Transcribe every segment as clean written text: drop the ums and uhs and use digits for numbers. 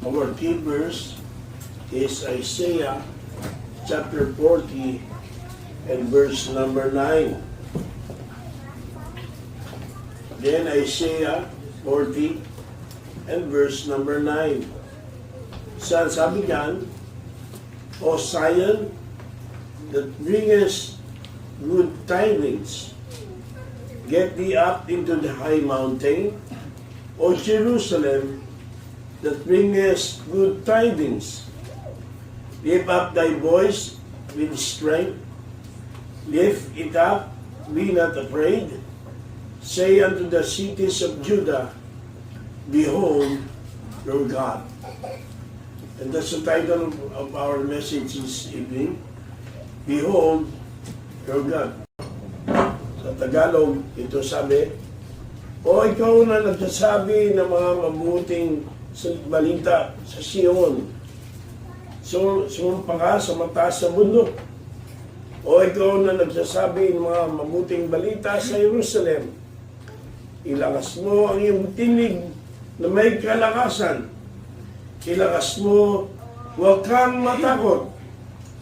Our key verse is Isaiah chapter 40 and verse number 9. Then Isaiah 40 and verse number 9. Sabi diyan, O Zion, that bringest good tidings, get thee up into the high mountain, O Jerusalem, that bringest good tidings. Lift up thy voice with strength, lift it up, be not afraid. Say unto the cities of Judah, Behold your God. And that's the title of our message this evening, Behold your God. Sa Tagalog, ito sabi, O ikaw na nagsasabi ng mga mabuting balita sa Sion, sumumpa ka sa mataas na bundok. O ikaw na nagsasabi ng mga mabuting balita sa Jerusalem, ilakas mo ang iyong tinig na may kalakasan. Ilakas mo, huwag kang matakot.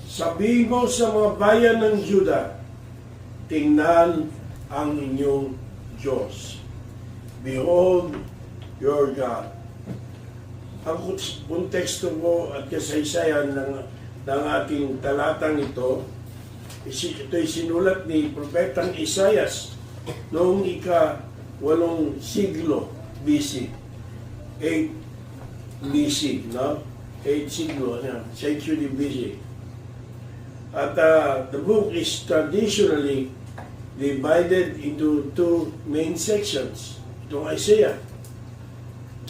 Sabihin mo sa mga bayan ng Juda, tingnan ang inyong Diyos. Behold your God. Ang konteksto ko at kasaysayan ng ating talatang ito, ito'y sinulat ni Propetang Isaias noong ika-8 siglo BC. 8 BC, no? 8 siglo, century BC. At the book is traditionally divided into two main sections. Itong Isaiah,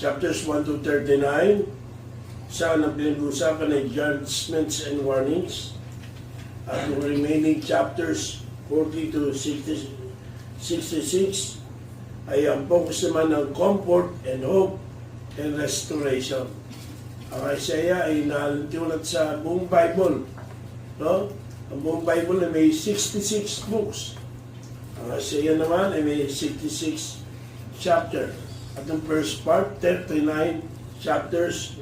chapters 1 to 39, saan ang pinag-usapan ay judgments and warnings. At yung remaining chapters, 40 to 66, ay ang focus naman ng comfort and hope and restoration. Ang Isaiah ay nalulat sa buong Bible. No? Ang buong Bible ay may 66 books. Ang Isaiah naman ay may 66 chapter. At ang first part, 39 chapters.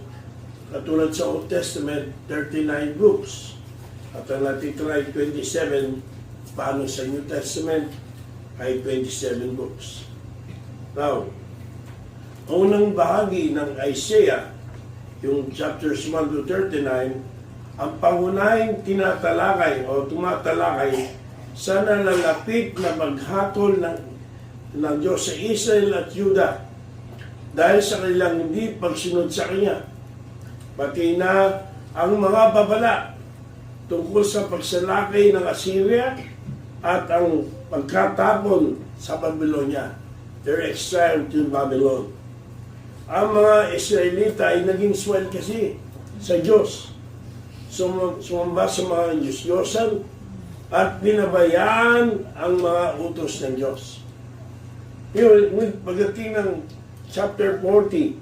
Katulad sa Old Testament, 39 books. At ang natitira ay 27, paano sa New Testament ay 27 books. Now, ang unang bahagi ng Isaiah, yung chapters 1 to 39, ang pangunahing tinatalakay o tumatalakay sa nalalapit na maghatol ng Diyos sa Israel at Judah dahil sa kanilang hindi pagsunod sa Kanya. Pati na ang mga babala tungkol sa pagsalakay ng Assyria at ang pagkatapon sa Babylonia, their exile to Babylon. Ang mga Israelita ay naging swell kasi sa Diyos. Sumamba sa mga Diyos-Diyosan at binabayaan ang mga utos ng Diyos. Pagdating ng chapter 40,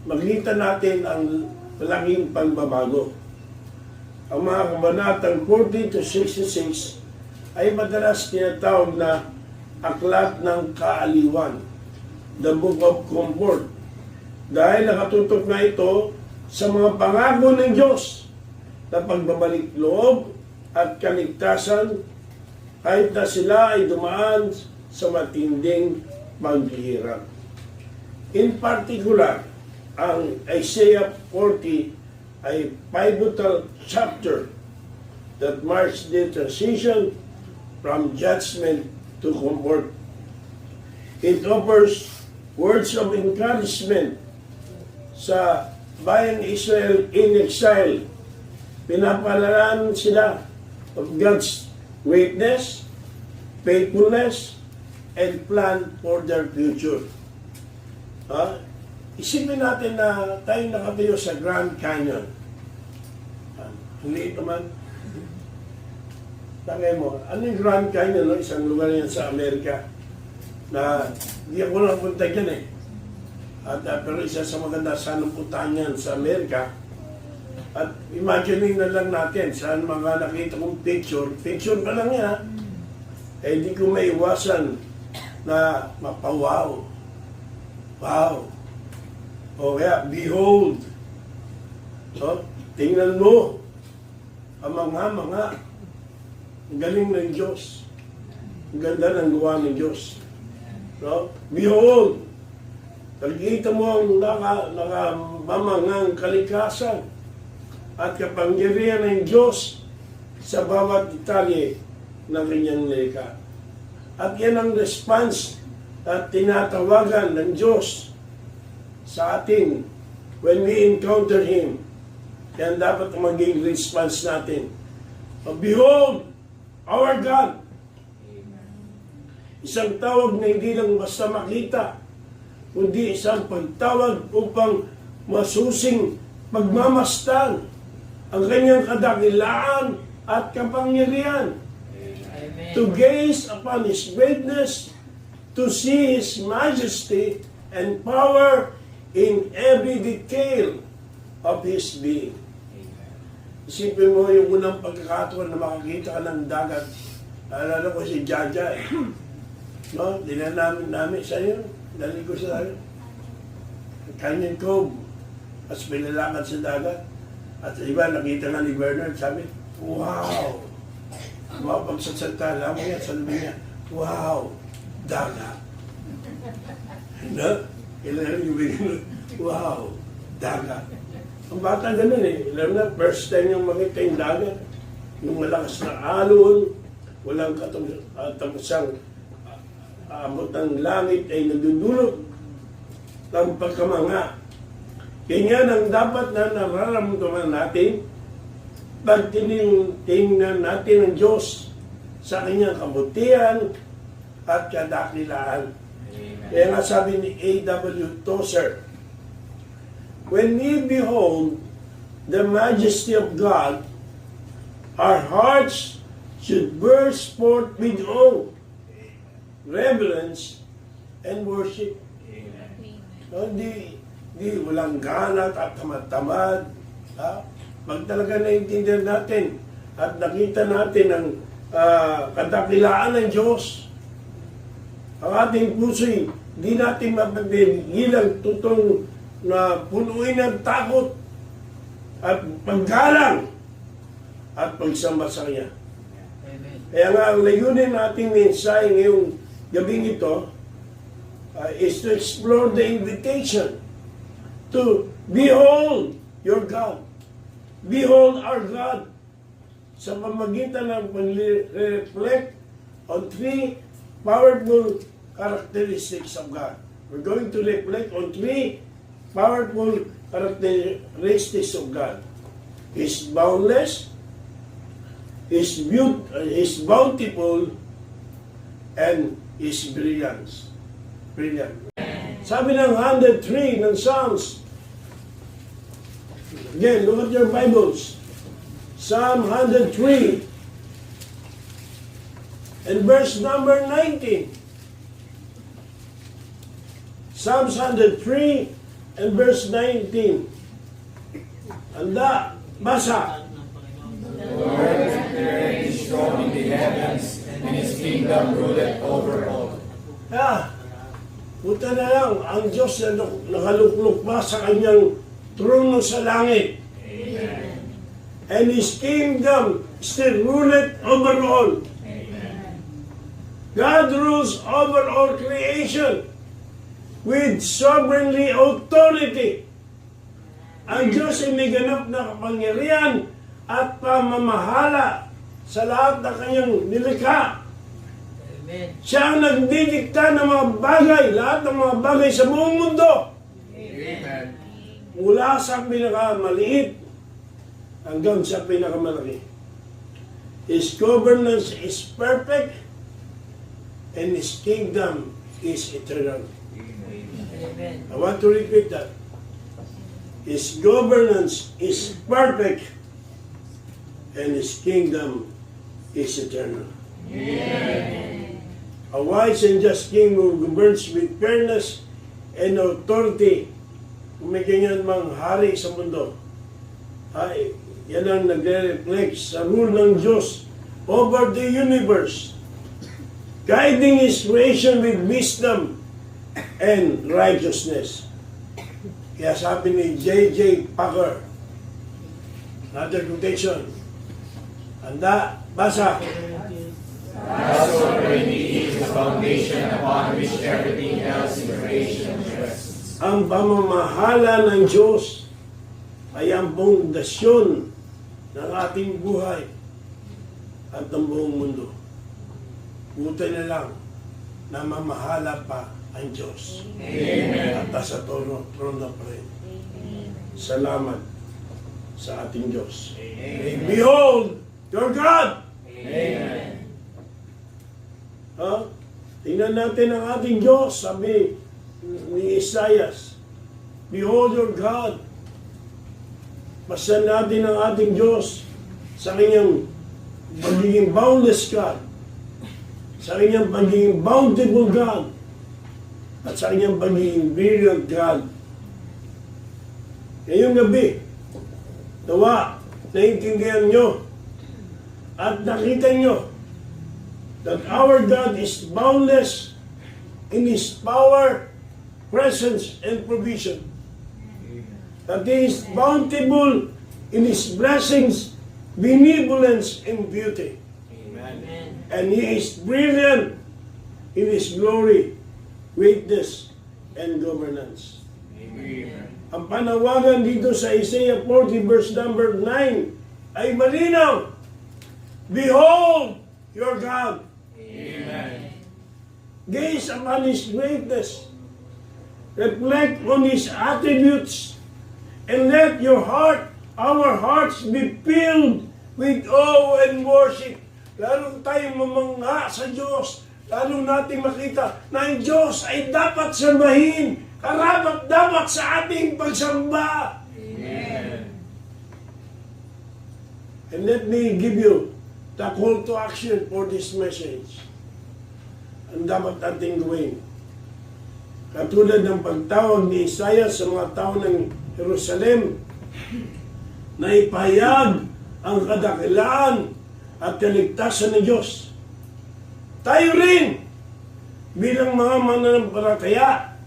maglita natin ang malaking pagbabago. Ang mga kabanatang 40 to 66 ay madalas tinatawag na aklat ng kaaliwan, the Book of Comfort, dahil nakatutok na ito sa mga pangako ng Diyos na pagbabalik loob at kaligtasan kahit na sila ay dumaan sa matinding paghihirap. In particular, ang Isaiah 40 ay pivotal chapter that marks the transition from judgment to comfort. It offers words of encouragement sa bayang Israel in exile. Pinapalaran sila of God's greatness, faithfulness, and plan for their future. Isipin natin na tayo nakatayo sa Grand Canyon. Ang liit naman. Tangay mo, ano yung Grand Canyon? No? Isang lugar yan sa Amerika na hindi ako napunta dyan eh. Pero isa sa maganda sanang puntahan yan sa Amerika. At imagining na lang natin saan mga nakita kong picture pa lang yan. Eh hindi ko may iwasan na mapawaw. Wow! O kaya, behold. So, tingnan mo. Ang mga ang galing ng Diyos. Ang ganda ng gawa ng Diyos. No? Behold. Nakikita mo ang nakamamangang kalikasan at kapangyarihan ng Diyos sa bawat detalye ng kanyang likha. At yan ang response at tinatawagan ng Diyos sa atin when we encounter Him. Yan dapat maging response natin. Behold, our God. Isang tawag na hindi lang basta makita, kundi isang pagtawag upang masusing pagmamastan ang kanyang kadakilaan at kapangyarihan. Amen. To gaze upon His greatness, to see His majesty and power in every detail of His being. Isipin mo yung unang pagkakataon na makakita ka ng dagat. Naalala ko si Jaja eh. No? Dinanamin namin sa iyo. Dali ko sa dagat. Canyon Cove. At pinalakad sa dagat. At iba nakita nga ni Bernard. Sabi, wow! Mapagsasalita lang mo yan. Sabi niya, wow! Dagat. No? Kailangan yung bigyan. Wow! Dagat. Ang bata ganun eh. Alam na, first time yung makita yung dagat. Yung malakas na alon, walang katapusang abot ng langit ay nagdudulot ng pagkamanga. Ganyan ang dapat na nararamdaman natin pag tingnan natin ang Diyos sa kanyang kabutihan at kadakilaan. Kaya nga sabi ni A.W. Tozer, when we behold the majesty of God, our hearts should burst forth with awe, reverence, and worship. No, di walang gana at tamad-tamad. Pag talaga naintindihan natin at nakita natin ang kadakilaan ng Diyos, ang ating puso'y di natin mapapigilang tutong na punuin ng takot at paggalang at pagsamba sa Kanya. Kaya nga ang layunin nating mensahe ngayong gabing ito is to explore the invitation to behold your God. Behold our God sa pamagitan ng pag-reflect on three powerful characteristics of God. We're going to reflect on three powerful characteristics of God. He's boundless, He's bountiful, and His brilliance. Brilliant. Sabi ng 103 ng Psalms. Again, look at your Bibles. Psalm 103 and verse number 19. Psalms 103 and verse 19. Anda, basa. The Lord is strong in the heavens, and His kingdom ruleth over all. Punta na lang ang Diyos na nakalukluk pa sa kanyang trono sa langit. Amen. And His kingdom still ruleth over all. Amen. God rules over all creation with sovereignly authority. Ang Diyos ay may ganap na kapangyarihan at pamamahala sa lahat ng kanyang nilikha. Amen. Siya ang nagdidikta ng mga bagay, lahat ng mga bagay sa buong mundo. Amen. Mula sa pinakamaliit hanggang sa pinakamalaki. His governance is perfect and His kingdom is eternal. Amen. I want to repeat that. His governance is perfect and His kingdom is eternal. Amen. A wise and just king who governs with fairness and authority. Kung may ganyan mang hari sa mundo, ay yan ang nagre-reflect sa rule ng Diyos over the universe, guiding His creation with wisdom and righteousness. Kaya sabi ni J.J. Packer, another quotation. Handa, basa. As already is the foundation upon which everything else in creation rests. Ang pamamahala ng Diyos ay ang pundasyon ng ating buhay at ng buong mundo. Buti na lang na mamahala pa ang Diyos. Amen. At nasa trono na pa rin. Salamat sa ating Diyos. Amen. Behold, your God! Amen. Ha? Tingnan natin ang ating Diyos, sabi ni Isaias. Behold your God. Basahin natin ang ating Diyos sa kanyang pagiging boundless God, sa kanyang pagiging bountiful God, at sa kanyang pagiging brilliant God. Ngayong gabi, nawa, naiintindihan nyo at nakita nyo that our God is boundless in His power, presence, and provision. That He is bountiful in His blessings, benevolence, and beauty. Amen. And He is brilliant in His glory, greatness, and governance. Amen. Ang panawagan dito sa Isaiah 40 verse number 9 ay malinaw. Behold your God. Amen. Gaze upon His greatness. Reflect on His attributes. And let our hearts be filled with awe and worship. Lalo tayong mamangha sa Diyos. Lalo nating makita na ang Diyos ay dapat sambahin. Karapat-dapat sa ating pagsamba. Amen. And let me give you the call to action for this message. Ang dapat nating gawin. Katulad ng pagtawag ni Isaiah sa mga tao ng Jerusalem na ipahayag ang kadakilaan at kaligtasan ng Diyos. Tayo rin bilang mga mananampalataya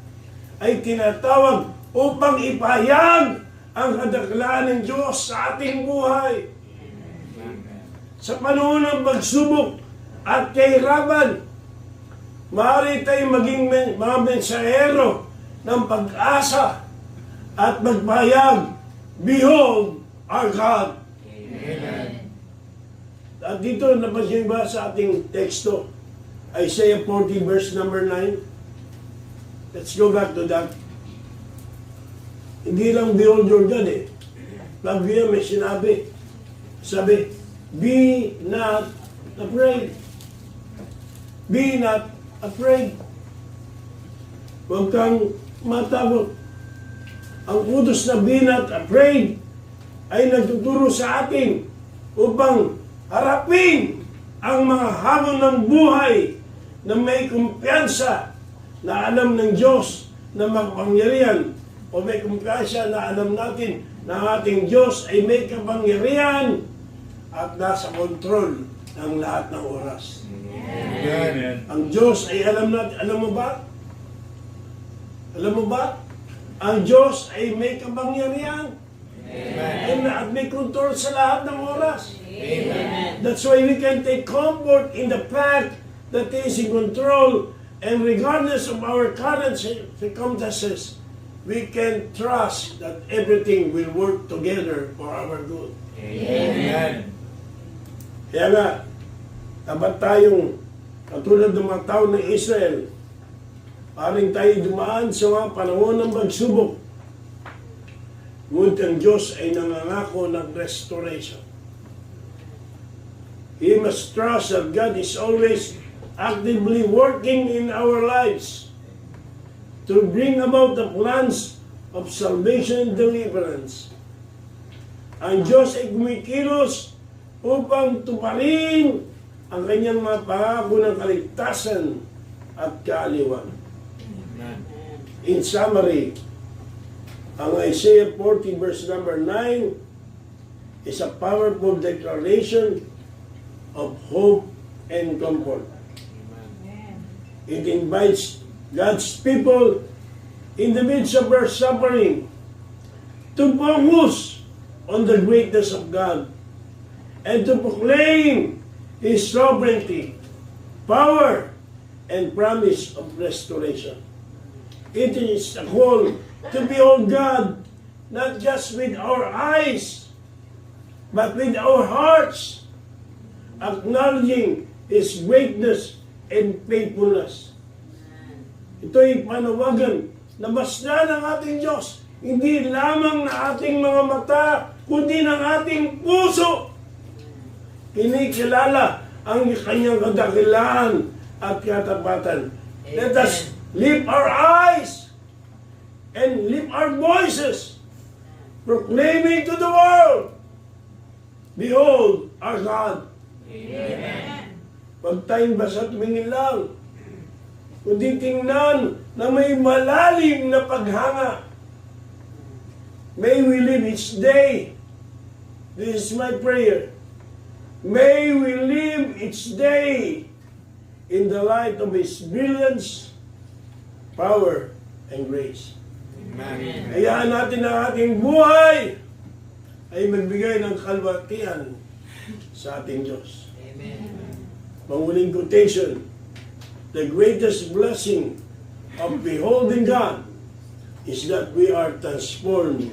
ay tinatawag upang ipahayag ang kadakilaan ng Diyos sa ating buhay. Sa panahon ng pagsubok at kahirapan, maaari tayong maging mga mensahero ng pag-asa at magpahayag, Behold our God. Amen. At dito napansin ba sa ating teksto, Isaiah 40 verse number 9? Let's go back to that. Hindi lang behold your God eh. Bago yan may sinabi. Sabi, be not afraid. Be not afraid. Huwag kang matakot. Ang utos na be not afraid ay nagtuturo sa atin upang harapin ang mga hamon ng buhay na may kumpiyansa na alam ng Diyos na makapangyarihan o may kumpiyansa na alam natin na ang ating Diyos ay may kapangyarihan at nasa kontrol ng lahat ng oras. Amen. Ang Diyos ay alam natin, alam mo ba? Alam mo ba? Ang Diyos ay may kapangyarihan. Amen. At may kontrol sa lahat ng oras. Amen. That's why we can take comfort in the fact that He is in control, and regardless of our current circumstances, we can trust that everything will work together for our good. Amen. Kaya nga, dapat tayong katulad ng mga tao ng Israel, paring tayo dumaan sa mga panahon ng pagsubok. Ngunit ang Diyos ay nangangako ng restoration. We must trust that God is always actively working in our lives to bring about the plans of salvation and deliverance. Ang Diyos ay kumikilos upang tuparin ang kanyang mga pangako ng kaligtasan at kaaliwan. In summary, ang Isaiah 40 verse number 9 is a powerful declaration of hope and comfort. It invites God's people in the midst of their suffering to focus on the greatness of God and to proclaim His sovereignty, power, and promise of restoration. It is a call to behold God not just with our eyes, but with our hearts, acknowledging His greatness and faithfulness. Ito'y panawagan na masdan ng ating Diyos, hindi lamang na ating mga mata, kundi ng ating puso. Kinikilala ang kanyang kadakilaan at katapatan. Let us lift our eyes and lift our voices, proclaiming to the world, behold our God. Amen. Huwag tayong basta tumingin lang, kundi tingnan na may malalim na paghanga. May we live each day. This is my prayer. May we live each day in the light of His brilliance, power, and grace. Amen. Hayaan natin ang ating buhay ay magbigay ng kalwatian sa ating Diyos. Amen. Panguling quotation, the greatest blessing of beholding God is that we are transformed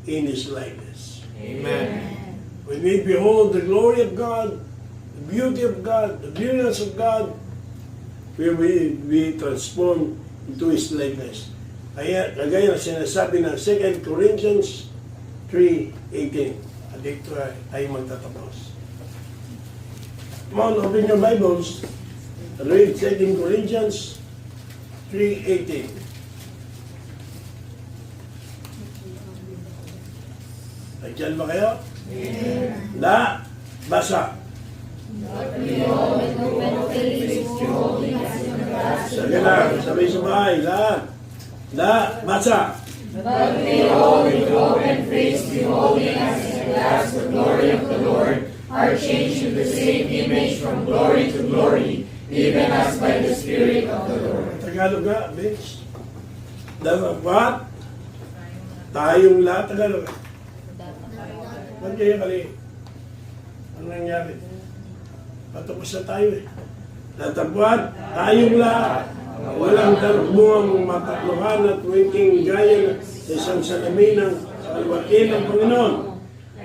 in His likeness. Amen. When we behold the glory of God, the beauty of God, the brilliance of God, we transform into His likeness. Kaya, kagaya na sinasabi ng 2 Corinthians 3:18. At dito ay magtatapos. Come on, open your Bibles. Read 2 Corinthians 3:18. Nandiyan ba kayo? La, basa. Sige lang, sabay-sabay. La, basa. But behold, with open face, beholding as in a glass the glory of the Lord, are changed to the same image from glory to glory, even as by the Spirit of the Lord. Tagalog nga, bitch. Dapat tayong lahat Tagalog. Ba't kaya kali? Ano nangyari? Patapos na tayo eh. Datapwat, tayong lahat. Walang talbong matatluhan at wiking gaya sa isang salaminang sa kalwati ng Panginoon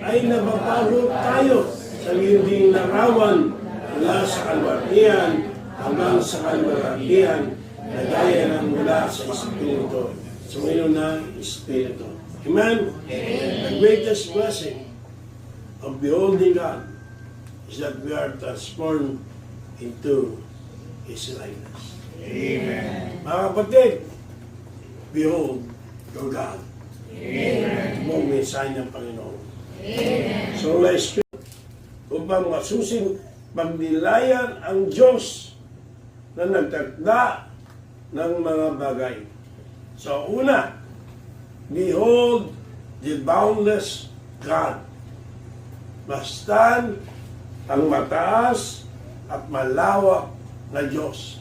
ay nababago tayo sa hindi larawan mula sa kalwatian hanggang sa kalwatian na gaya ng mula sa Espiritu. Sa ngayon na Espiritu. Amen? The greatest blessing of beholding God is that we are transformed into His likeness. Amen. Mga kapatid, behold your God. Amen. Ito ang mensahe ng Panginoon. Amen. So, let's pray upang masusing pagnilayan ang Diyos na nagtakda ng mga bagay. So, una, behold the boundless God. Bastan ang mataas at malawak na Diyos.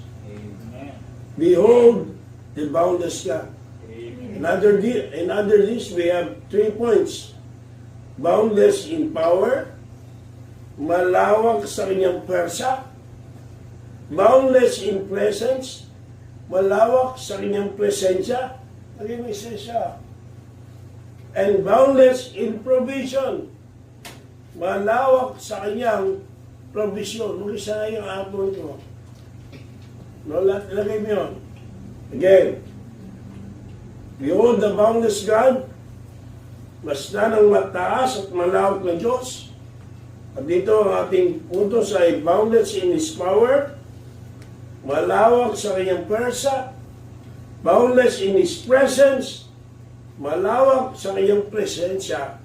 Behold the boundless God. In other this, we have 3 points. Boundless in power, malawak sa kanyang persa, boundless in presence, malawak sa kanyang presensya, naging presensya, and boundless in provision, malawak sa kanyang provision. Mag-isa yung apon ko. No, ilagay mo yun. Again, behold the boundless God, basta ng mataas at malawak na Diyos. At dito ang ating puntos ay boundless in His power, malawak sa kanyang persa, boundless in His presence, malawak sa kanyang presensya,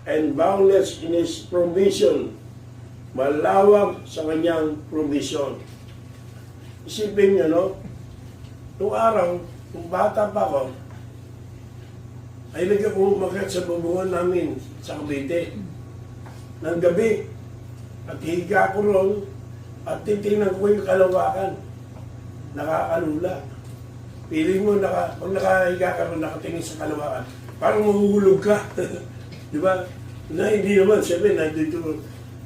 and boundless in His provision, malawak sa kanyang provision. Isipin nyo, no? Noong araw, nung bata pa ako, ay nagka umagat sa bubungan namin sa Cavite ng gabi. At higa ko ron at titingnan ko yung kalawakan. Nakakalula. Piling mo, pag nakahiga ka ron, nakatingin sa kalawakan, parang mahuhulog ka. Di ba? Na hindi naman, siyempre, nandito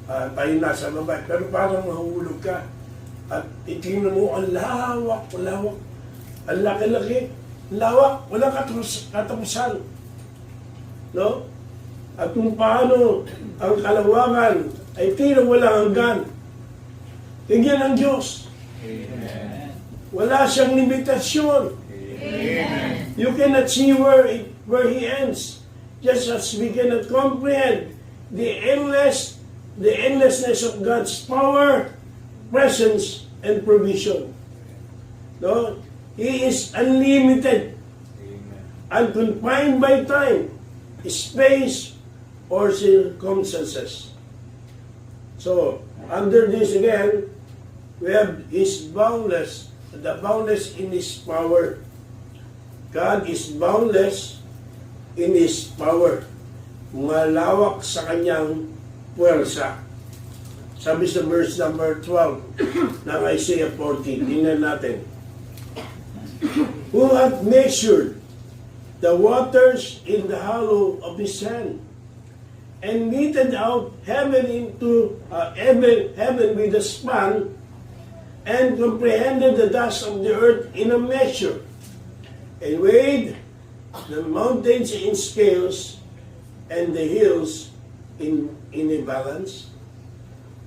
tayo nasa baba, pero parang mahuhulog ka. At itingnan mo, ang lawak, ang laki-laki, lawak, walang katapusan. No? At kung paano ang kalawakan ay tila walang hanggan. Tingnan ang Diyos. Amen. Wala siyang limitasyon. Amen. You cannot see where He ends. Just as we cannot comprehend the endlessness of God's power, presence, and provision. No? He is unlimited, unconfined by time, space, or circumstances. So, under this again, we have His boundless, the boundless in His power. God is boundless in His power. Malawak sa Kanyang puwersa. Sabi sa verse number 12 ng Isaiah 40, tingnan natin. Who hath measured the waters in the hollow of His hand, and meted out heaven into heaven with a span, and comprehended the dust of the earth in a measure, and weighed the mountains in scales, and the hills in a balance.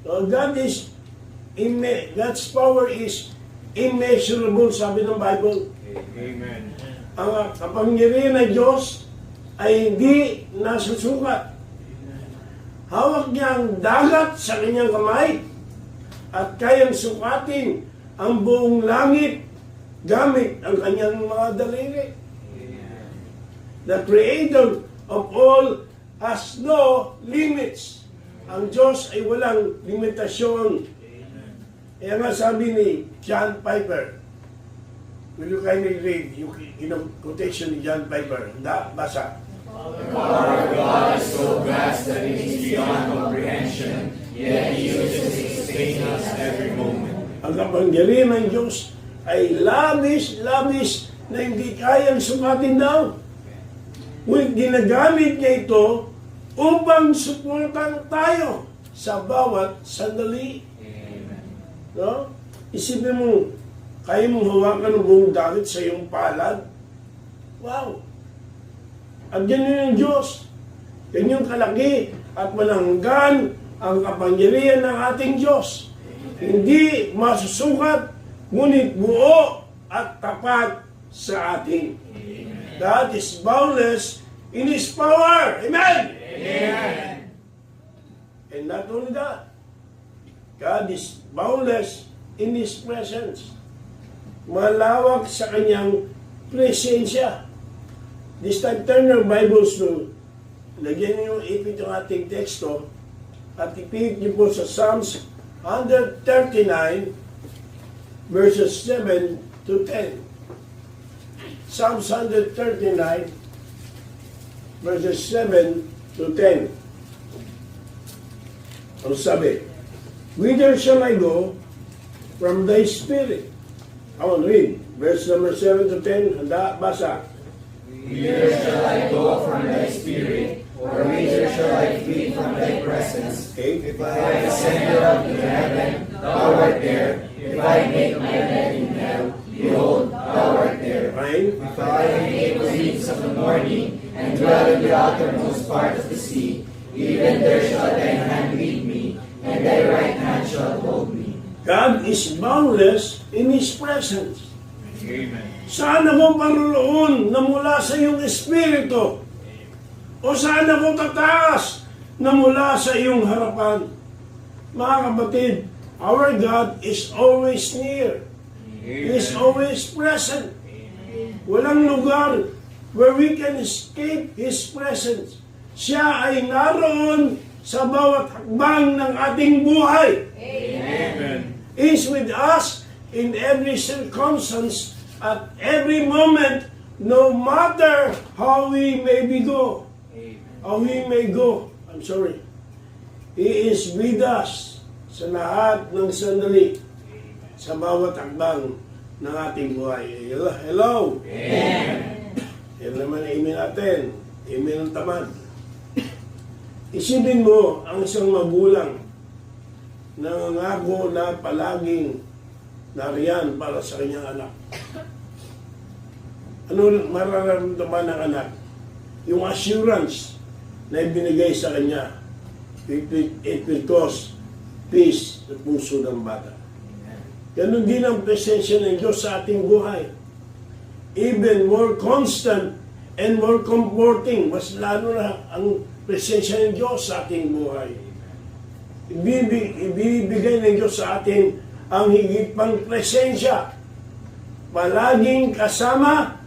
So God's power is immeasurable, sabi ng Bible. Amen. Ang kapangyarihan ng Diyos ay hindi nasusukat. Hawak niya ang dagat sa kanyang kamay at kayang sukatin ang buong langit gamit ang kanyang mga daliri. The Creator of all has no limits. Ang Diyos ay walang limitasyon. Kaya nga sabi ni John Piper, will you kindly read yung quotation ni John Piper? Basa. The power of God is so vast that it is beyond comprehension, yet He uses to sustain us every moment. Ang kapangyarihan ng Diyos ay labis na hindi kayang sukatin daw. Ngunit ginagamit niya ito upang suportan tayo sa bawat sandali. Amen. No? Isipin mo, kaya mong hawakan ng buong dagat sa iyong palad. Wow! At ganyan yung Diyos. Ganyang kalaki at malanggan ang kapangyarihan ng ating Diyos. Hindi masusukat, ngunit buo at tapat sa atin. God is boundless in His power. Amen! Amen. And not only that, God is boundless in His presence. Malawak sa Kanyang presensya. This time, turn your Bibles to, lagyan niyo ipit yung ating teksto, at ipit niyo po sa Psalms 139, verses 7 to 10. Psalms 139, verses 7 to 10. Ang sabi, whither shall I go from thy spirit? I want to read. Verse number 7 to 10. Handa, basa. Whither shall I go from thy spirit, or whither shall I flee from thy presence? Okay. If I ascend up to heaven, thou art there. If I make my bed in hell, behold, thou art there. Fine. If I make the wings of the morning, and dwell in the outermost part of the sea, even there shall thy hand lead me, and thy right hand shall hold me. God is boundless in His presence. Amen. Saan ako paroroon na mula sa iyong espiritu? O saan ako tataas na mula sa iyong harapan? Mga kapatid, our God is always near. He is always present. Walang lugar where we can escape His presence. Siya ay naroon sa bawat hakbang ng ating buhay. Amen. He is with us in every circumstance, at every moment, no matter how we may go. He is with us sa lahat ng sandali, sa bawat hakbang ng ating buhay. Hello? Amen. Yan naman, amen natin. Amen ang tamad. Isipin mo ang isang magulang na nangako na palaging nariyan para sa kanyang anak. Ano mararamdaman ng anak? Yung assurance na ibinigay sa kanya, it will cause peace sa puso ng bata. Ganun din ang presensya ng Diyos sa ating buhay. Even more constant and more comforting, mas lalo na ang presensya ng Diyos sa ating buhay. Ibibigay ng Diyos sa atin ang higit pang presensya. Palaging kasama,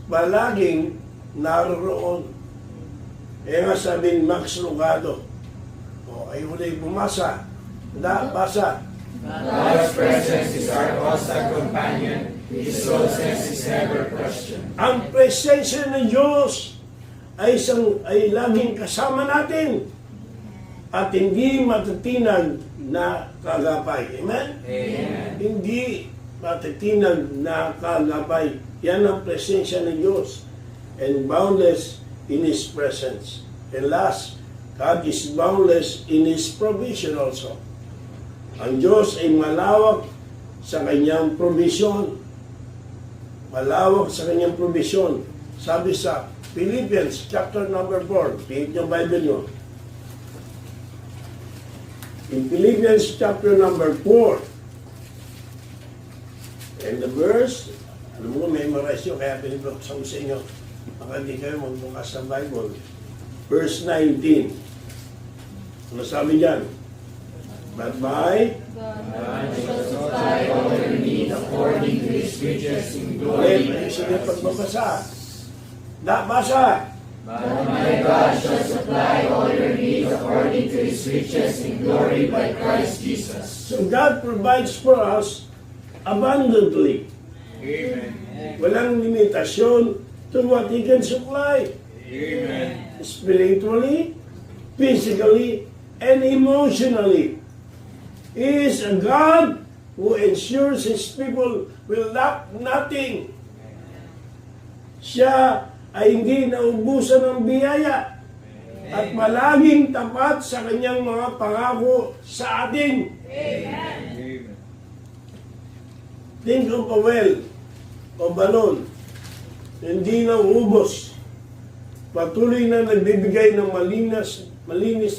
palaging naroon. Kaya nga sabi ni Max Lucado, ay ulay bumasa, basa. God's presence is our constant companion. His closeness is never questioned. Ang presensya ng Diyos ay laging kasama natin at hindi matitinag na kagapay. Amen? Amen. Hindi matitinag na kagapay. Yan ang presensya ng Diyos. And boundless in His presence. And last, God is boundless in His provision also. Ang Diyos ay malawak sa kanyang provision. Malawak sa kanyang provision. Sabi sa Philippians chapter number 4. Tingnan yung Bible nyo. In Philippians chapter number 4. And the verse, alam mo, memorize nyo, kaya pinibuksan ko sa inyo. Baka hindi kayo magbukas sa Bible. Verse 19. Ano sabi dyan? But by God shall supply all your needs according to His riches in glory. Sige, pagbabasa. Basa. But my God shall supply all your needs according to His riches in glory by Christ Jesus. So God provides for us abundantly. Amen. Walang limitasyon to what He can supply. Amen. Spiritually, physically, and emotionally. He is a God who ensures His people will lack nothing. Siya ay hindi naubusan ng biyaya at palaging tapat sa kanyang mga pangako sa atin. Amen. Think of a well o balon, hindi nauubos. Patuloy na nagbibigay ng malinis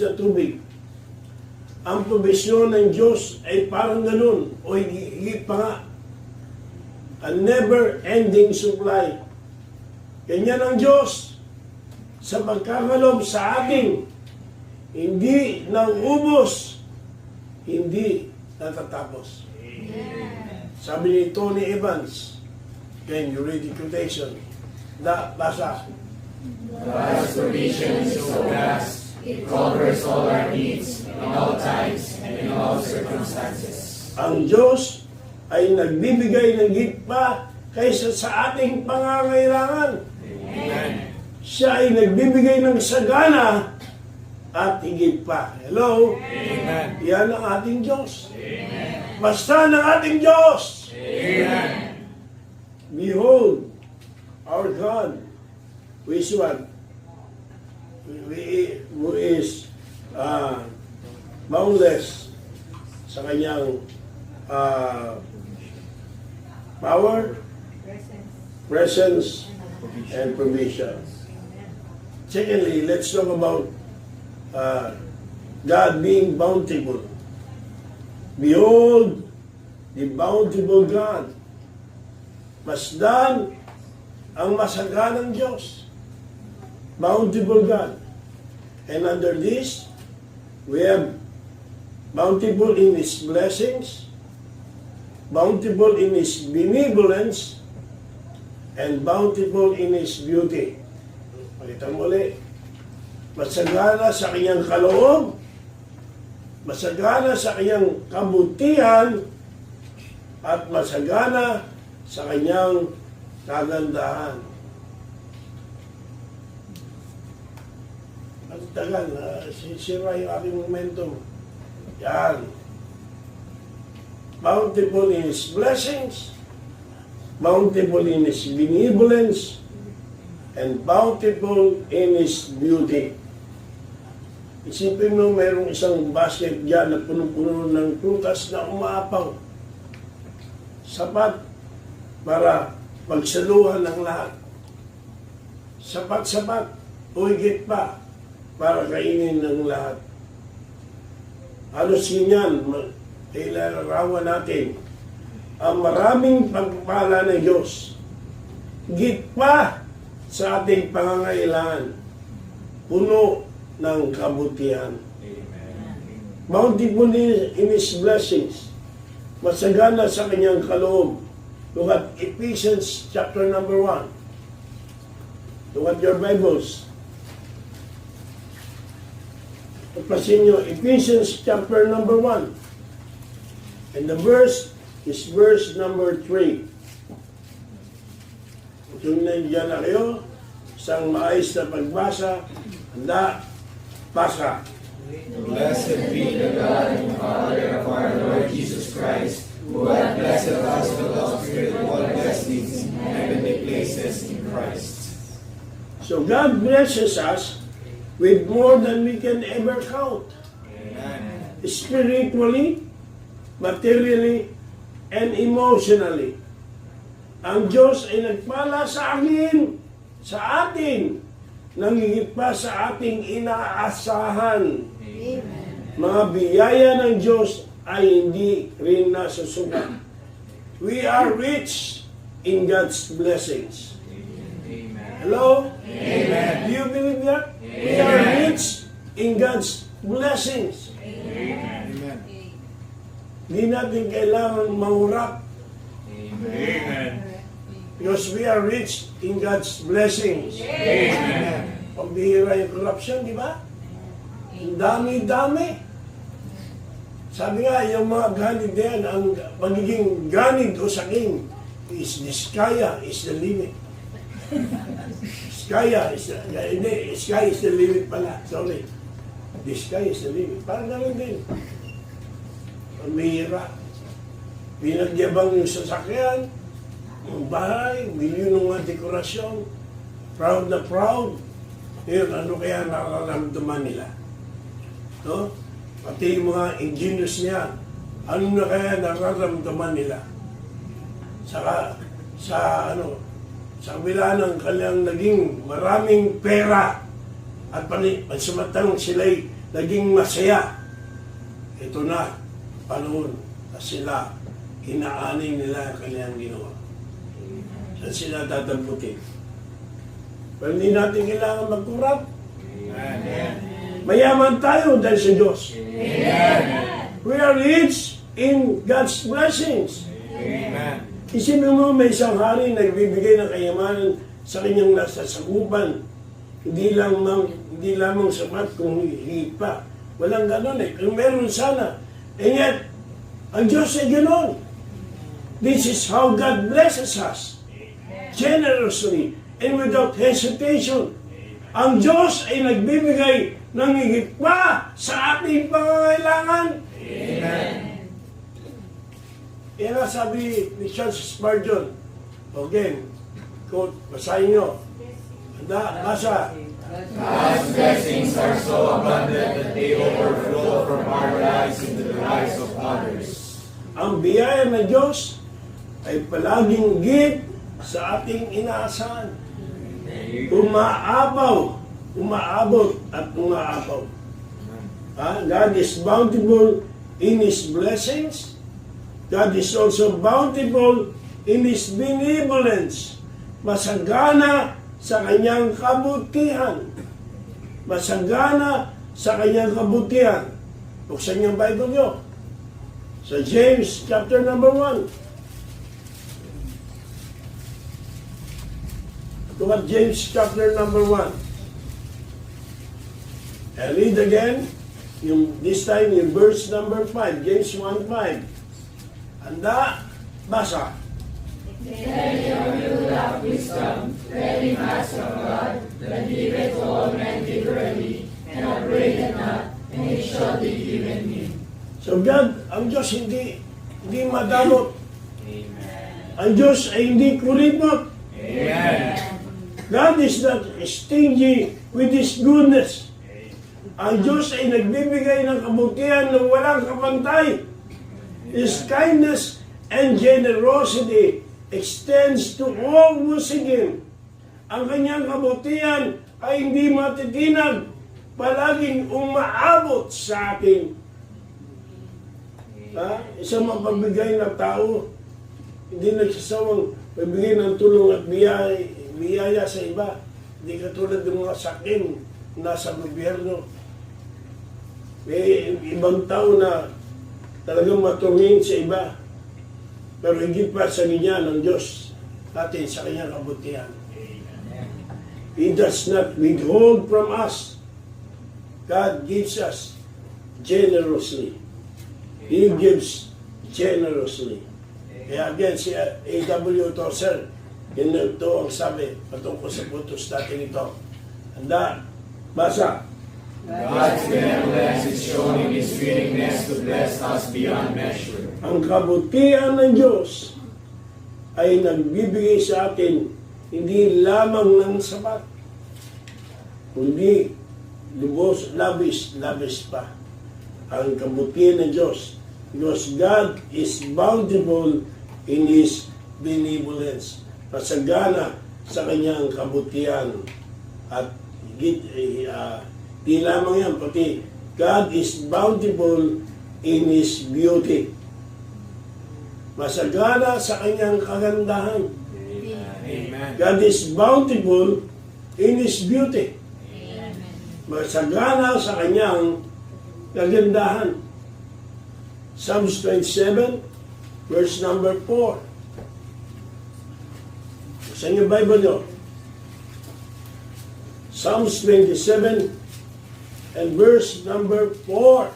na tubig. Ang probisyon ng Diyos ay parang ganun o higit pa nga. A never-ending supply. Ganyan ang Diyos sa pagkakalob sa atin. Hindi nauubos, hindi natatapos. Sabi ni Tony Evans, can you read the quotation? Basa. God's provision is so vast, it covers all our needs in all times and in all circumstances. Ang Diyos ay nagbibigay ng higit pa kaysa sa ating pangangailangan. Amen. Siya ay nagbibigay ng sagana at higit pa. Hello? Amen. Yan ang ating Diyos. Amen. Basta ng ating Diyos. Amen. Behold, our God, who is what? Who is boundless sa kanyang power, presence, and provision. Secondly, let's talk about God being bountiful. Behold, the bountiful God. Masdan ang masaganang Diyos. Bountiful God. And under this, we have bountiful in His blessings, bountiful in His benevolence, and bountiful in His beauty. Palitan mo ulit. Masagana sa kanyang kaloob, masagana sa kanyang kabutihan, at masagana sa kanyang kagandahan. Ang tagal, sisira yung aking momentum. Yan. Bountiful in His blessings, bountiful in His benevolence, and bountiful in His beauty. Isipin mo, mayroong isang basket dyan na punong-puno ng prutas na umaapaw. Sapat para pagsaluhan ng lahat. Sapat-sapat o higit pa para kainin ng lahat. Halos yan, ilalarawan natin ang maraming pagpapala ng Diyos. Higit pa sa ating pangangailangan. Puno ng kabutihan. Bountiful in His blessings. Masagana sa kanyang kaloob. Look at Ephesians chapter number 1. Look at your Bibles. Pagpasin nyo, Ephesians chapter number 1. And the verse is verse number 3. Kung nandiyan na kayo, isang maayos na pagbasa, handa, basa. Blessed be the God and Father of our Lord Jesus Christ, who hath blessed us with all spiritual blessings in heavenly places in Christ. So God blesses us with more than we can ever count. Amen. Spiritually, materially, and emotionally. Ang Diyos ay nagpala sa atin, nangingit pa sa ating inaasahan. Mga biyaya ng Diyos ay hindi rin nasusukat. We are rich in God's blessings. Hello? Amen. Do you believe that? We are rich in God's blessings. Amen. Hindi natin kailangan mangurap Amen. because we are rich in God's blessings. Amen. Pagbihira yung corruption, di ba? Ang dami-dami. Sabi nga, yung mga ganid na yan, ang magiging ganid o saking is the sky is the limit. Sky is the limit pala. Sorry. The sky is the limit. Parang gano'n din. Ang bihira. Pinagyabang yung sasakyan, yung bahay, milyon ng mga dekorasyon, proud na proud. Ngayon, ano kaya nararamdaman nila? No? Pati yung mga engineers niya, ano na kaya nararamdaman nila? Sa kabila ng kanilang naging maraming pera at pansamantalang sila'y naging masaya. Ito na, panahon na sila, inaaning nila ang kanilang ginawa. Saan sila tatamputin? Pero hindi natin kailangan magkurap. Amen. Mayaman tayo dahil sa Diyos. Amen. We are rich in God's blessings. Amen. Isipin mo, may isang hari na nagbibigay ng kayamanan sa kanyang nasasakupan. Hindi lamang sapat kung higit pa. Walang ganon eh. Kung meron sana. And yet, ang Diyos ay ganon. This is how God blesses us. Generously and without hesitation. Ang Diyos ay nagbibigay ng higit pa sa ating pangangailangan. Amen. Yan ang sabi ni Charles Spurgeon. Again, quote, basahin nyo. Handa, basa. God's blessings are so abundant that they overflow from our lives into the lives of others. Ang biyaya ng Diyos ay palaging git sa ating inaasahan. Umaabot at umaapaw. God is bountiful in His blessings. God is also bountiful in His benevolence. Masagana sa kanyang kabutihan. Masagana sa kanyang kabutihan. Buksan niyo ang Bible niyo. Sa James chapter number 1. Look at James chapter number 1. I read again, this time yung verse number 5, James 1:5. Handa, basa. Then you lack wisdom, ready master of God, that giveth to all men liberally, and upbraideth not, and it shall be given him. So God, ang Diyos hindi madamot. Amen. Ang Diyos ay hindi kuripot. Amen. God is not stingy with His goodness. Ang Diyos ay nagbibigay ng kabutihan ng walang kapantay. His kindness and generosity extends to all who seek Him. Ang kanyang kabutihan ay hindi matitinag, palaging umaabot sa atin. Isang mapabigay na tao, hindi nagsasawang magbigay ng tulong at biyaya sa iba. Hindi katulad ng mga sakim nasa gobyerno. May ibang tao na talagang matungin sa iba. Pero higit pa sa niya ng Diyos natin sa kanyang kabutihan. He does not withhold from us. God gives us generously. He gives generously. Kaya again, si A.W. Tozer, ito ang sabi patungkol sa putos natin ito. Handa, basa. God's benevolence is shown in His willingness to bless us beyond measure. Ang kabutihan ng Diyos ay nagbibigay sa atin hindi lamang ng sapat, kundi lubos, labis pa. Ang kabutihan ng Diyos, because God is bountiful in His benevolence. Pasagana sa kanyang kabutihan. At di lamang yan, pati God is bountiful in His beauty. Masagana sa kanyang kagandahan. Amen. God is bountiful in His beauty. Masagana sa kanyang kagandahan. Psalms 27, verse number 4. Sa inyong Bible nyo. Psalms 27 and verse number 4.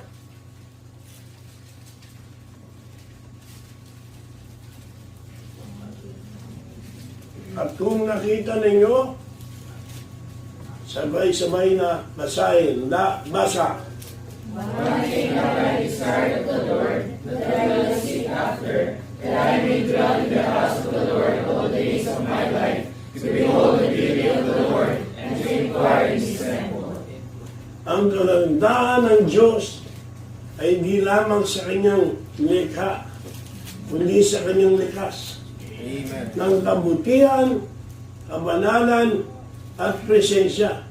At kung nakita ninyo, sabay-sabay na basahin. Basa. One thing have I desired of the Lord, that I will seek after, that I may dwell in the house of the Lord all the days of my life, to behold the beauty of the Lord, and to inquire in His temple. Ang kagandahan ng Diyos ay di lamang sa kanyang likha, kundi sa kanyang likas. Amen. Ng kabutihan, kabanalan, at presensya.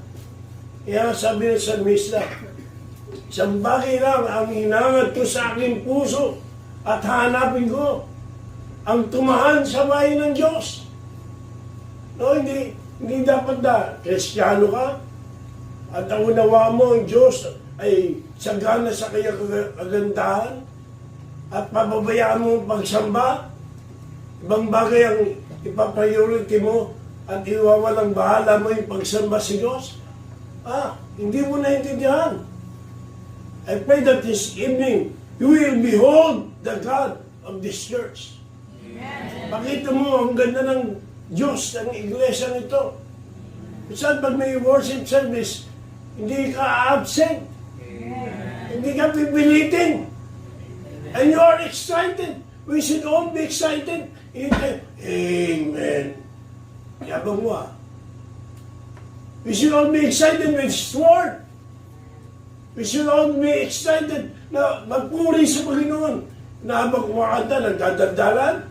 Kaya sabi ng salmista, isang bagay lang ang hinangad ko sa aking puso at hanapin ko ang tumahan sa bahay ng Diyos. No, hindi dapat na Kristiyano ka at ang unawa mo ang Diyos ay sagana sa kanyang kagandahan at pababayaan mo ang pagsamba. Ibang bagay ang ipapriority mo at iwawalang bahala mo yung pagsamba sa Diyos. Hindi mo naintindihan. I pray that this evening, you will behold the God of this church. Amen. Pakita mo ang ganda ng Diyos, ng iglesia nito. Saan pag may worship service, hindi ka absent. Hindi ka pipilitin. And you are excited. We should all be excited. Amen. Yabang mo We should all be excited with His word. We should all be excited na magpuri sa Panginoon. Na habang kumakanta, nagdadagdalan.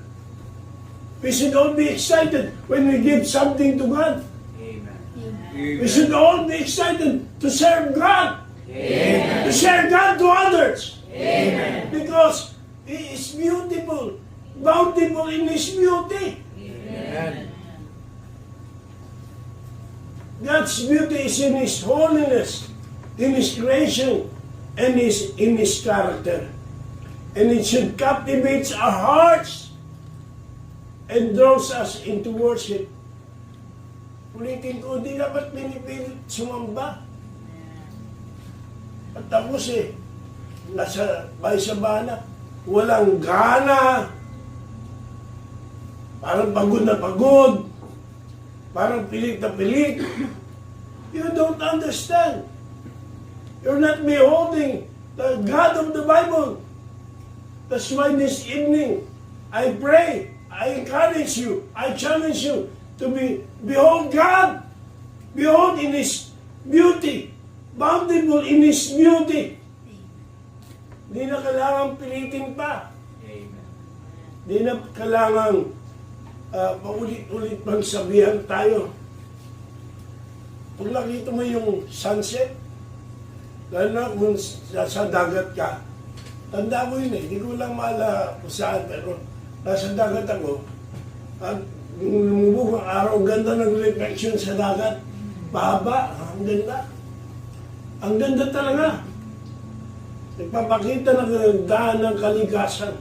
We should all be excited when we give something to God. Amen. We should all be excited to serve God. Amen. To share God to others. Amen. Because He is beautiful. Bountiful in His beauty. Amen. God's beauty is in His holiness, in His creation, and in His character. And it should captivate our hearts and draws us into worship. Ulitin ko, di dapat pinipilit sumamba. At tapos nasa bahay sa bana, walang gana, parang pagod na pagod, parang pilit na pilit. You don't understand. You're not beholding the God of the Bible. That's why this evening, I pray, I encourage you, I challenge you to behold God Behold in His beauty. Bountiful in His beauty. Hindi na kailangan pilitin pa. Hindi na kailangan paulit-ulit pang sabihan tayo. Pag nakita mo yung sunset, lalo na kung sa dagat ka, tanda ko yun eh, hindi ko lang maala kung saan, pero nasa dagat ako, at yung lumubog ang araw, ganda ng reflection sa dagat, pahaba, ang ganda. Ang ganda talaga. Nagpapakita ng kagandahan ng kalikasan.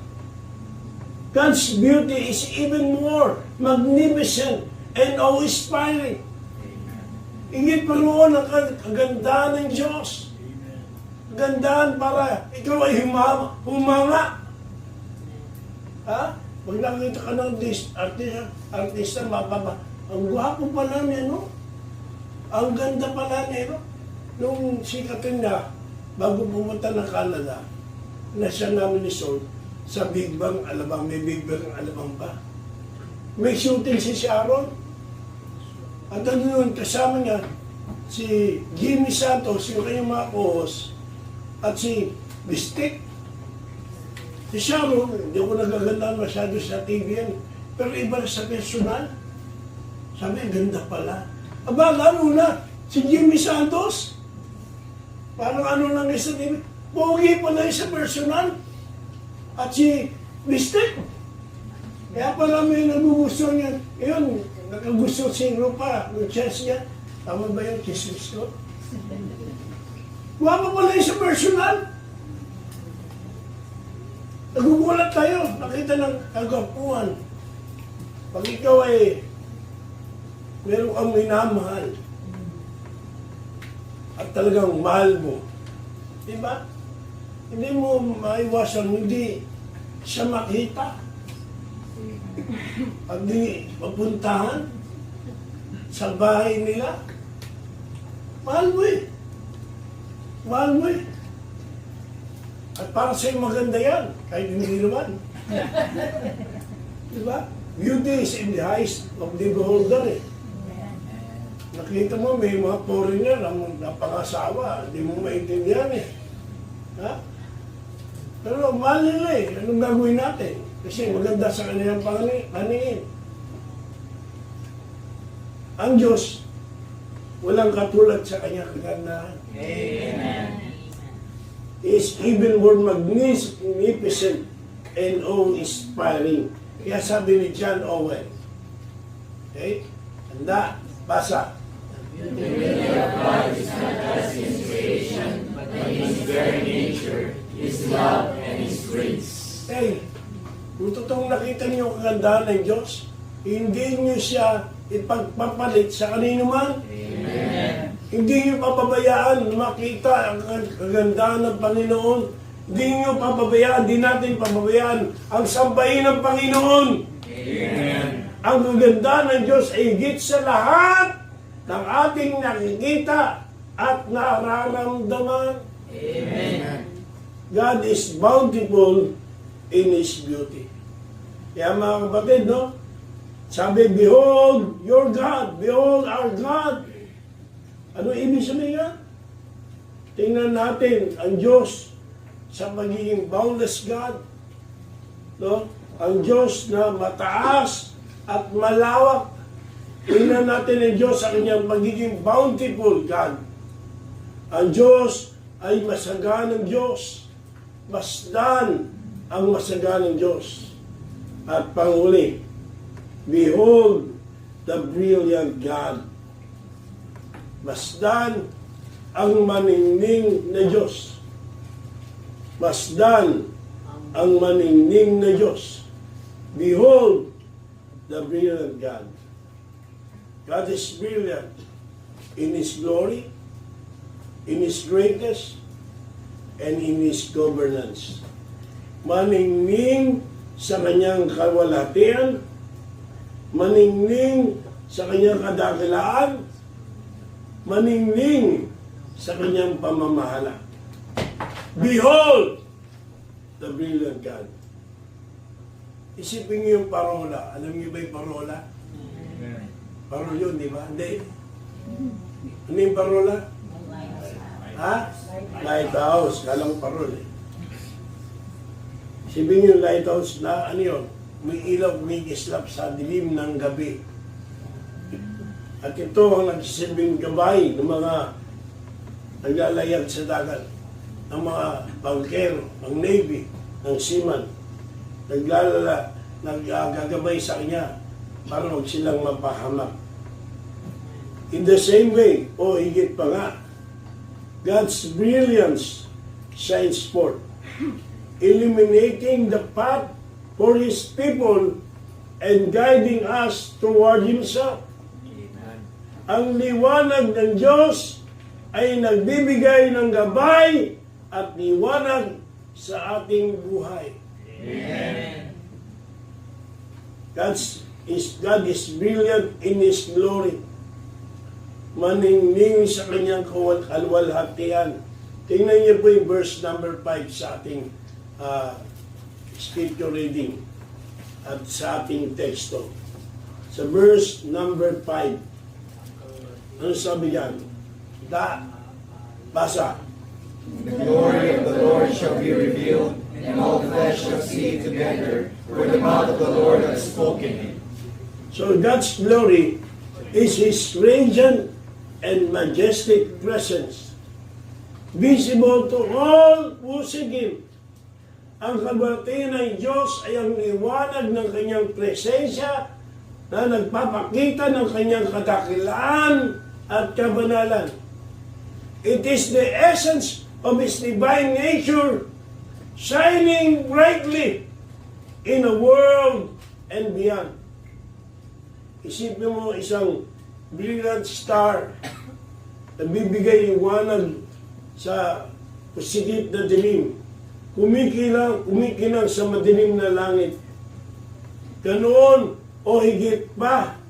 God's beauty is even more magnificent and awe-inspiring. Ingit pa roon ang kagandahan ng Diyos. Kagandahan para ikaw ay humanga. Ha? Pag nakita ka ng artista, mapapa, ang gwapo pala niya, no? Ang ganda pala niya, no? Nung sikatin na, bago pumunta ng Canada, na siya namin resort, sa Big Bang, Alabang, may Big Bang, Alabang pa. May shooting si Sharon. At ano yun, kasama niya, si Jimmy Santos, yung kanyang mga co-host, at si Bistik. Si Sharon, hindi ko nagagandaan masyado sa TV yan, pero iba sa personal. Sabi, ganda pala. Aba, lalo na, si Jimmy Santos, parang ano lang sa TV, pogi pala sa personal. At si Bistik, kaya pala may nagugusto niya. Yun, nakagusto si Rupa, yung chest niya. Tama ba yung kismis ko? Wala pala yung sa personal. Nagugulat tayo, nakita ng kagapuan. Pag ikaw ay meron kang minamahal at talagang mahal mo, diba? Hindi mo maiwasan, hindi siya makita at di mapuntahan sa bahay nila. Mahal mo eh. Mahal mo eh. At para sa'yo maganda yan, kahit hindi naman. Diba? Beauty is in the eyes of the beholder eh. Nakita mo, may mga foreigner ang napangasawa, hindi mo maintindihan eh. Ha? Pero mahal nila eh. Anong gagawin natin? Kasi maganda sa kanilang paningin. Ang Diyos, walang katulad sa kanyang kagandahan. Amen. He is even more magnificent and awe-inspiring. Kaya sabi ni John Owen, okay? Handa, basa. The beauty of God is not just His creation, but in His very nature, His love and His grace. Hey, kung totoong nakita niyo ang kagandahan ng Diyos, hindi niyo siya ipagpapalit sa kanino man. Amen. Hindi niyo papabayaan na makita ang kagandahan ng Panginoon. Hindi niyo papabayaan, hindi natin papabayaan ang sambahin ng Panginoon. Amen. Ang kagandahan ng Diyos ay higit sa lahat ng ating nakikita at nararamdaman. Amen. God is bountiful in His beauty. Kaya mga kapatid, no? Sabi, behold your God, behold our God. Ano ibig sabihin nga? Tingnan natin ang Diyos sa pagiging boundless God. No? Ang Diyos na mataas at malawak. Tingnan natin ang Diyos sa kanyang pagiging bountiful God. Ang Diyos ay masaganang Diyos. Masdan ang masaganang Diyos. At panghuli, behold the brilliant God. Masdan ang maningning na Diyos. Masdan ang maningning na Diyos. Behold the brilliant God. God is brilliant in His glory, in His greatness, and in His governance. Maningning sa kanyang kawalhatian, maningning sa kanyang kadakilaan, maningning sa kanyang pamamahala. Behold the brilliant God. Isipin niyo yung parola. Alam niyo ba yung parola? Parol yun, di ba? Hindi. Ano yung parola? Ha? Lighthouse. Kala ko parola eh. Sibing yung lighthouse na ano yun? May ilaw, may islap sa dilim ng gabi. At ito ang nagsisilbing gabay ng mga naglalayag sa dagat, ng mga bangkero, ng navy, ng seaman, naggagabay sa kanya para huwag silang mapahamak. In the same way, o higit pa nga, God's brilliance shines forth, illuminating the path for His people and guiding us toward Himself. Ang liwanag ng Diyos ay nagbibigay ng gabay at liwanag sa ating buhay. Amen. God is brilliant in His glory. Maningning sa kanyang kaluwalhatian. Tingnan niyo po yung verse number 5 sa ating scripture reading at sa ating teksto. Sa verse number 5, ano sabi yan? Basa. The glory of the Lord shall be revealed, and all flesh shall see it together, for the mouth of the Lord hath spoken it. So God's glory is His radiant and majestic presence, visible to all who seek Him. Ang kaluwalhatian ng Diyos ay ang liwanag ng kanyang presensya na nagpapakita ng kanyang kadakilaan at kabanalan. It is the essence of His divine nature shining brightly in a world and beyond. Isipin mo isang brilliant star na bibigay liwanag sa pasigit na dilim. Kumikinang sa madilim na langit. Ganoon o higit pa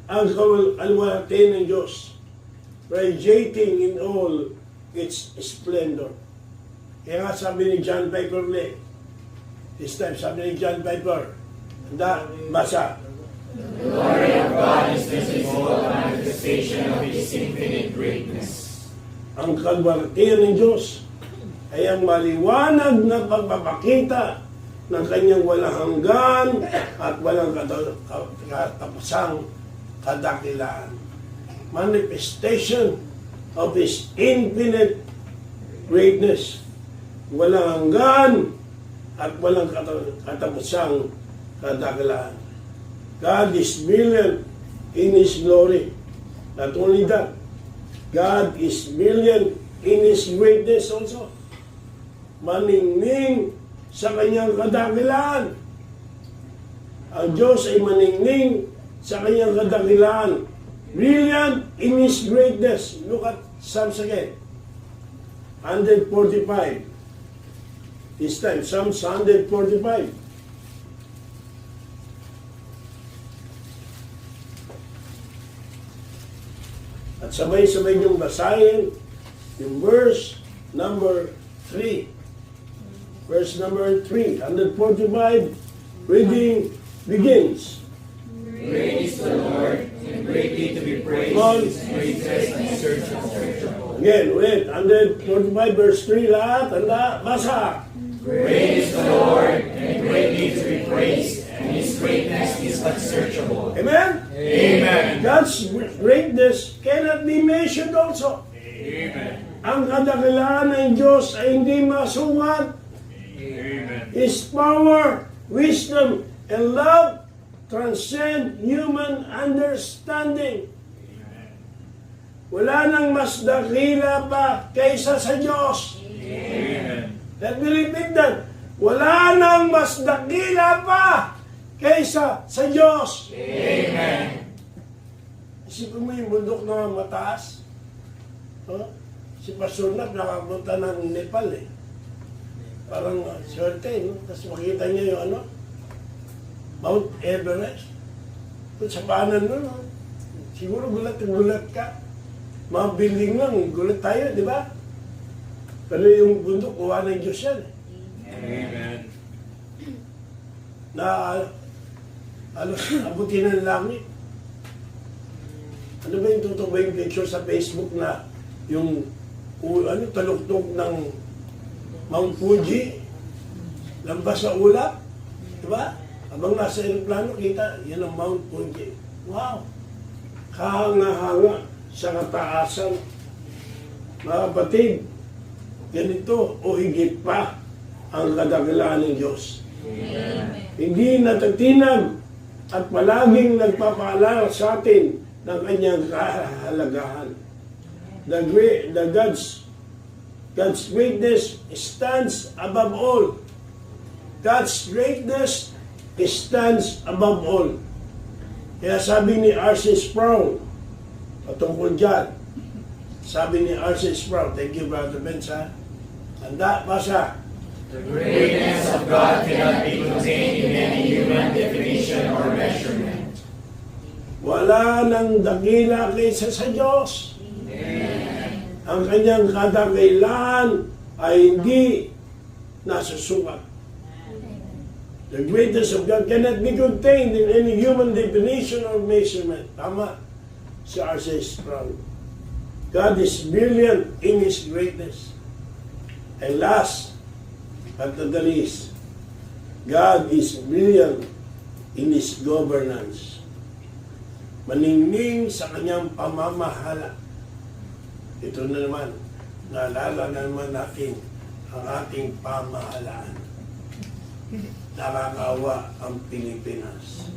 ang kaluwalhatian ng Diyos, radiating in all its splendor. Kaya nga sabi ni John Piper this time sabi ni John Piper, basa. The glory of God is the visible manifestation of His infinite greatness. Ang kaluwalhatian ng Diyos ay ang maliwanag na pagpapakita ng kanyang walang hanggan at walang katapusang kadakilaan. Manifestation of His infinite greatness. Walang hanggan at walang katapusang kadakilaan. God is brilliant in His glory. Not only that, God is brilliant in His greatness also. Maningning sa kanyang kadakilaan. Ang Diyos ay maningning sa kanyang kadakilaan. Brilliant in His greatness. Look at Psalms again. 145. This time, Psalms 145. At sabay-sabay niyong basahin yung verse number 3. Verse number 3, 145, reading begins. Great is the Lord, and greatly to be praised, His greatness unsearchable. Again, wait, 145 verse 3 lahat, tanda, basa. Great is the Lord, and greatly to be praised, and His greatness is unsearchable. Amen? Amen. God's greatness cannot be measured also. Amen. Ang kadakilaan ng Diyos ay hindi masukat. Amen. His power, wisdom, and love transcend human understanding. Wala nang mas dakila pa kaysa sa Diyos. Amen. Let me repeat that. Wala nang mas dakila pa kaysa sa Diyos. Amen. Isipin mo yung bundok na mataas. Si Pastor Nat nakapunta ng Nepal eh. Parang swerte, no? Tapos makita niya yung Mount Everest. Sa paanan nun, no? Siguro gulat ka. Mga building lang, gulat tayo, di ba? Pero yung bundok, kuha ng Diyos yan. Amen. Na abutin ng langit. Ano ba yung totoo ba yung picture sa Facebook na yung taluktok ng Mount Fuji, lampas sa ulap, diba? Habang nasa aeroplano, kita, yan ang Mount Fuji. Wow! Kahanga-hanga sa kataasan. Mga kapatid, ganito o higit pa ang kadakilaan ng Diyos. Amen. Hindi natatinag at palaging nagpapaalala sa atin ng kanyang kahalagahan. God's greatness stands above all. God's greatness stands above all. Kaya sabi ni R.C. Sproul, patungkol dyan, sabi ni R.C. Sproul, thank you Brother Benz ha, handa, basa. The greatness of God cannot be contained in any human definition or measurement. Wala nang dakila kaysa sa Diyos. Amen. Ang kanyang kadakilaan ay hindi nasusukat. The greatness of God cannot be contained in any human definition or measurement. Tama si R.C. Sproul. God is brilliant in His greatness. And last but not the least, God is brilliant in His governance. Maningning sa kanyang pamamahala. Ito na naman, naalala na naman natin ang ating pamahalaan. Nakakaawa ang Pilipinas.